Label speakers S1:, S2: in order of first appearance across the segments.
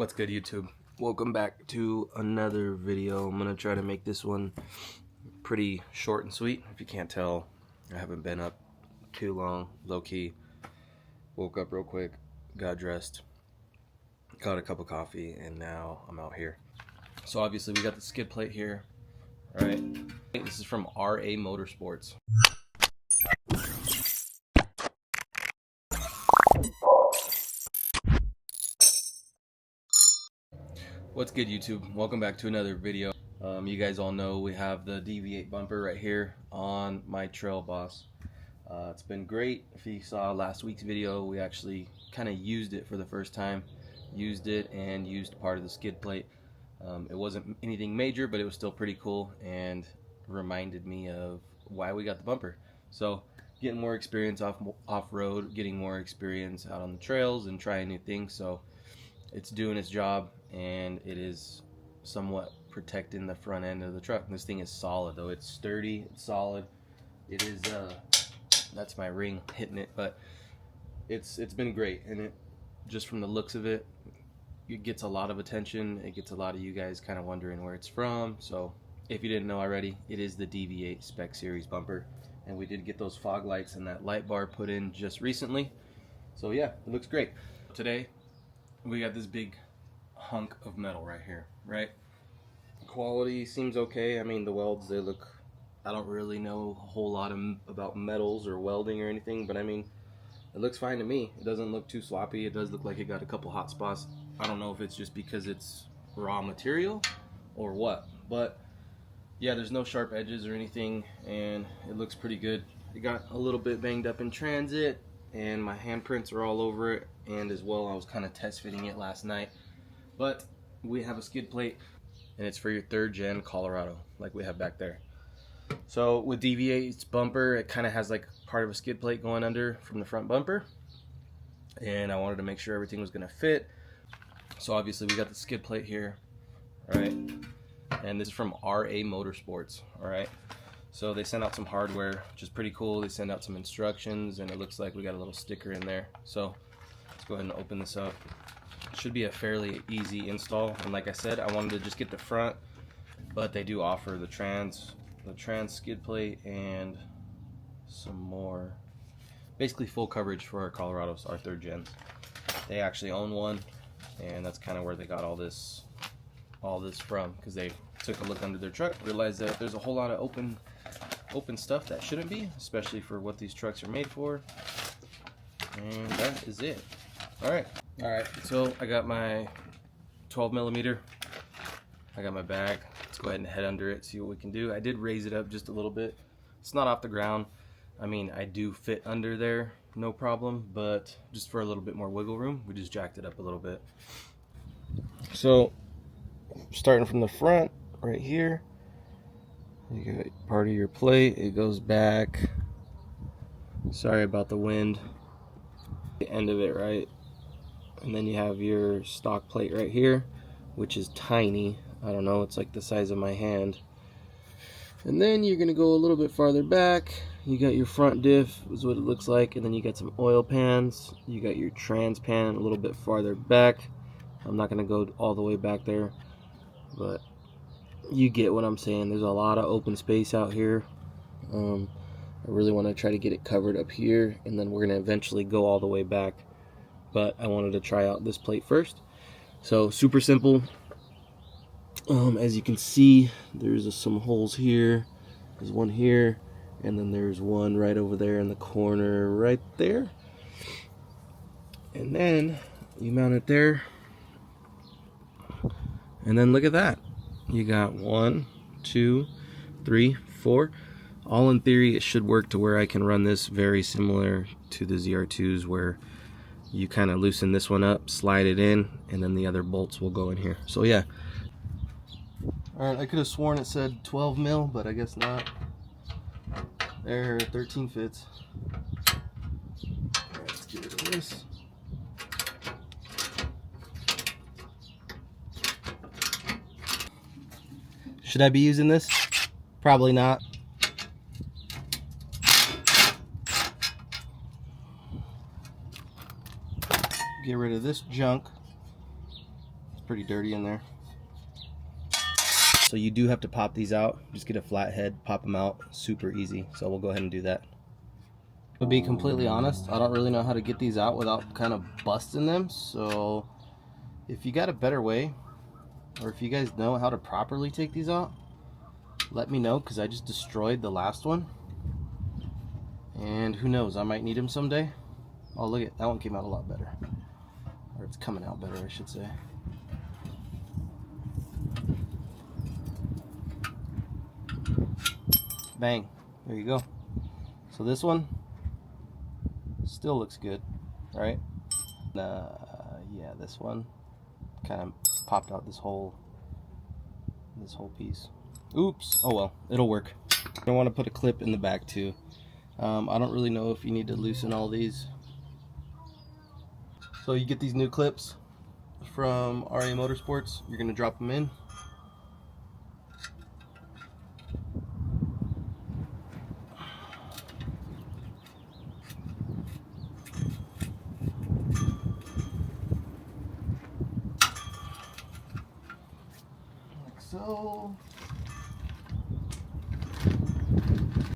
S1: What's good, YouTube? Welcome back to another video. I'm gonna try to make this one pretty short and sweet. If you can't tell, I haven't been up too long, low-key. Woke up real quick, got dressed, got a cup of coffee, and now I'm out here. So obviously we got the skid plate here. All right, this is from RA Motorsports. What's good, YouTube? Welcome back to another video. You guys all know we have the DV8 bumper right here on my Trailboss. It's been great. If you saw last week's video, we actually kind of used it for the first time. Used it and used part of the skid plate. It wasn't anything major, but it was still pretty cool and reminded me of why we got the bumper. So getting more experience off-road, getting more experience out on the trails and trying new things. So it's doing its job, and it is somewhat protecting the front end of the truck. This thing is solid though. It's sturdy, it's solid. It is that's my ring hitting it, but it's been great. And it just from the looks of it, it gets a lot of attention. It gets a lot of you guys kind of wondering where it's from. So if you didn't know already, it is the DV8 Spec Series bumper, and we did get those fog lights and that light bar put in just recently. So yeah, it looks great. Today we got this big hunk of metal right here, right? Quality seems okay. I mean, the welds, they look, I don't really know a whole lot about metals or welding or anything, but I mean, it looks fine to me. It doesn't look too sloppy. It does look like it got a couple hot spots. I don't know if it's just because it's raw material or what, but yeah, there's no sharp edges or anything, and it looks pretty good. It got a little bit banged up in transit, and my handprints are all over it, and as well, I was kind of test fitting it last night. But we have a skid plate, and it's for your 3rd gen Colorado, like we have back there. So with DV8's bumper, it kind of has like part of a skid plate going under from the front bumper, and I wanted to make sure everything was going to fit. So obviously we got the skid plate here, all right, and this is from RA Motorsports, all right. So they sent out some hardware, which is pretty cool. They sent out some instructions, and it looks like we got a little sticker in there. So let's go ahead and open this up. It should be a fairly easy install, and like I said, I wanted to just get the front, but they do offer the trans skid plate and some more, basically full coverage for our Colorados, our 3rd gens. They actually own one, and that's kind of where they got all this from, because they took a look under their truck, realized that there's a whole lot of open stuff that shouldn't be, especially for what these trucks are made for. And that is it. All right, so I got my 12mm, I got my bag. Let's go ahead and head under it, see what we can do. I did raise it up just a little bit. It's not off the ground. I mean, I do fit under there, no problem, but just for a little bit more wiggle room, we just jacked it up a little bit. So starting from the front right here, you got part of your plate. It goes back, sorry about the wind, the end of it, right? And then you have your stock plate right here, which is tiny. I don't know, it's like the size of my hand. And then you're gonna go a little bit farther back. You got your front diff, is what it looks like, and then you got some oil pans. You got your trans pan a little bit farther back. I'm not gonna go all the way back there, but you get what I'm saying. There's a lot of open space out here. I really want to try to get it covered up here, and then we're gonna eventually go all the way back, but I wanted to try out this plate first. So super simple. As you can see, there's some holes here, there's one here, and then there's one right over there in the corner right there, and then you mount it there, and then look at that, you got 1, 2, 3, 4. All in theory, it should work to where I can run this very similar to the ZR2s, where you kind of loosen this one up, slide it in, and then the other bolts will go in here. So yeah. Alright, I could have sworn it said 12 mil, but I guess not. There, 13 fits. Alright, let's get rid of this. Should I be using this? Probably not. Get rid of this junk. pretty dirty in there. So you do have to pop these out. Just get a flat head, pop them out, super easy. So we'll go ahead and do that. To be completely honest, I don't really know how to get these out without kind of busting them. So if you got a better way, or if you guys know how to properly take these out, let me know, because I just destroyed the last one. And who knows, I might need them someday. Oh, look at that one, came out a lot better. Or it's coming out better, I should say. Bang, there you go. So this one still looks good, right? Yeah, this one kind of popped out this whole piece. Oops, oh well, it'll work. I want to put a clip in the back too. I don't really know if you need to loosen all these. So you get these new clips from RA Motorsports, you're going to drop them in. Like so.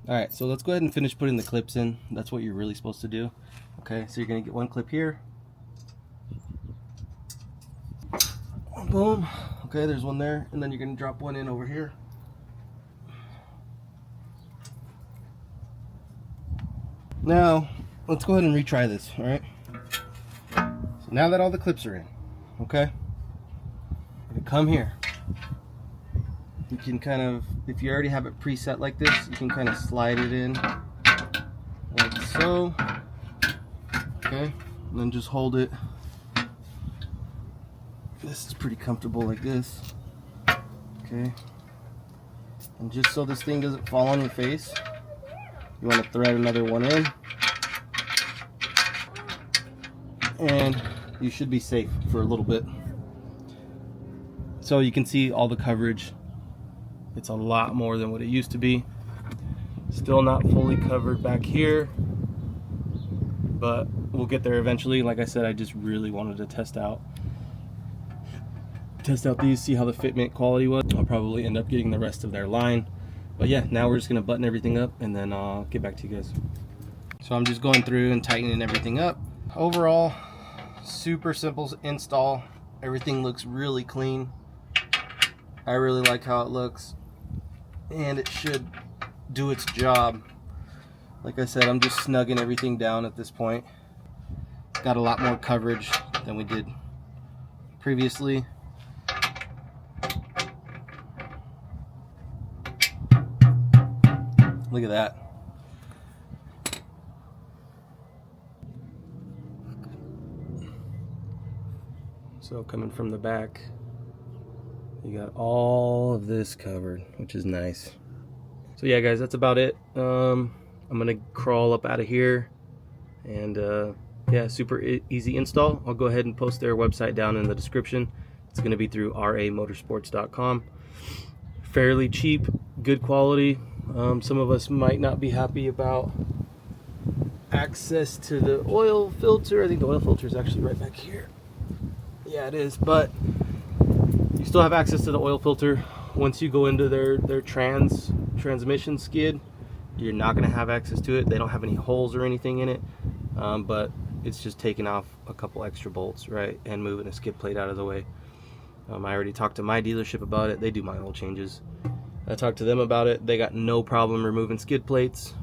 S1: Alright, so let's go ahead and finish putting the clips in. That's what you're really supposed to do. Okay, so you're going to get one clip here. Boom. Okay, there's one there. And then you're going to drop one in over here. Now, let's go ahead and retry this, alright? So now that all the clips are in, okay? I'm going to come here. You can kind of, if you already have it preset like this, you can kind of slide it in like so. Okay, and then just hold it. This is pretty comfortable like this. Okay, and just so this thing doesn't fall on your face, you want to thread another one in, and you should be safe for a little bit. So you can see all the coverage. It's a lot more than what it used to be. Still not fully covered back here, but we'll get there eventually. Like I said, I just really wanted to test out these, see how the fitment quality was. I'll probably end up getting the rest of their line, but yeah, now we're just gonna button everything up and then I'll get back to you guys. So I'm just going through and tightening everything up. Overall, super simple install. Everything looks really clean. I really like how it looks, and it should do its job. Like I said, I'm just snugging everything down at this point. Got a lot more coverage than we did previously. Look at that. So coming from the back, you got all of this covered, which is nice. So yeah guys, that's about it. I'm gonna crawl up out of here, and yeah, super easy install. I'll go ahead and post their website down in the description. It's gonna be through ramotorsports.com. Fairly cheap, good quality. Some of us might not be happy about access to the oil filter. I think the oil filter is actually right back here. Yeah, it is, but you still have access to the oil filter. Once you go into their transmission skid, you're not going to have access to it. They don't have any holes or anything in it, but it's just taking off a couple extra bolts, right, and moving a skid plate out of the way. I already talked to my dealership about it. They do my oil changes. I talked to them about it. They got no problem removing skid plates.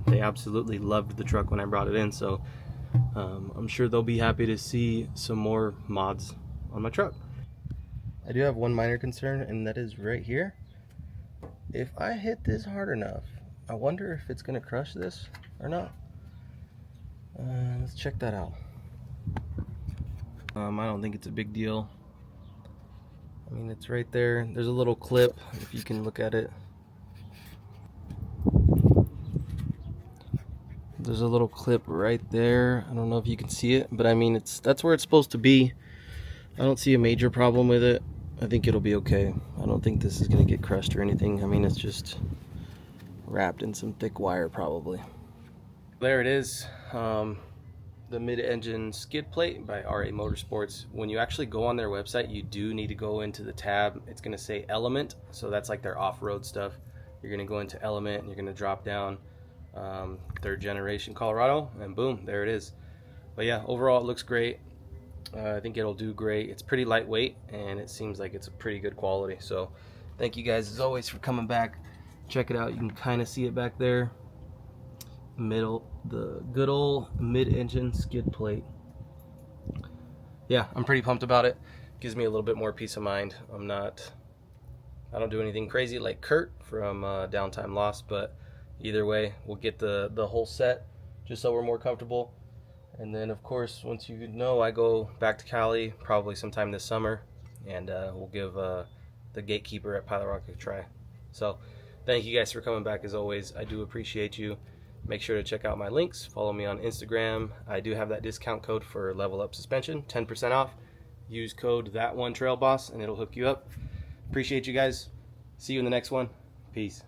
S1: They absolutely loved the truck when I brought it in, so I'm sure they'll be happy to see some more mods on my truck. I do have one minor concern, and that is right here. If I hit this hard enough, I wonder if it's going to crush this or not. Let's check that out. I don't think it's a big deal. I mean, it's right there. There's a little clip, if you can look at it. There's a little clip right there. I don't know if you can see it, but I mean, that's where it's supposed to be. I don't see a major problem with it. I think it'll be okay. I don't think this is going to get crushed or anything. I mean, it's just wrapped in some thick wire probably. There it is. the mid-engine skid plate by RA Motorsports. When you actually go on their website, you do need to go into the tab. It's going to say Element, so that's like their off-road stuff. You're going to go into Element and you're going to drop down 3rd generation Colorado, and boom, there it is. But yeah, overall it looks great. I think it'll do great. It's pretty lightweight and it seems like it's a pretty good quality. So thank you guys as always for coming back. Check it out. You can kind of see it back there. The good old mid-engine skid plate. Yeah, I'm pretty pumped about it. Gives me a little bit more peace of mind. I don't do anything crazy like Kurt from Downtime Lost, but either way, we'll get the whole set just so we're more comfortable. And then of course, once you know, I go back to Cali probably sometime this summer, and we'll give the Gatekeeper at Pilot Rock a try. So thank you guys for coming back as always. I do appreciate you. Make sure to check out my links. Follow me on Instagram. I do have that discount code for Levelup Suspension, 10% off. Use code THAT1TRAILBOSS and it'll hook you up. Appreciate you guys. See you in the next one. Peace.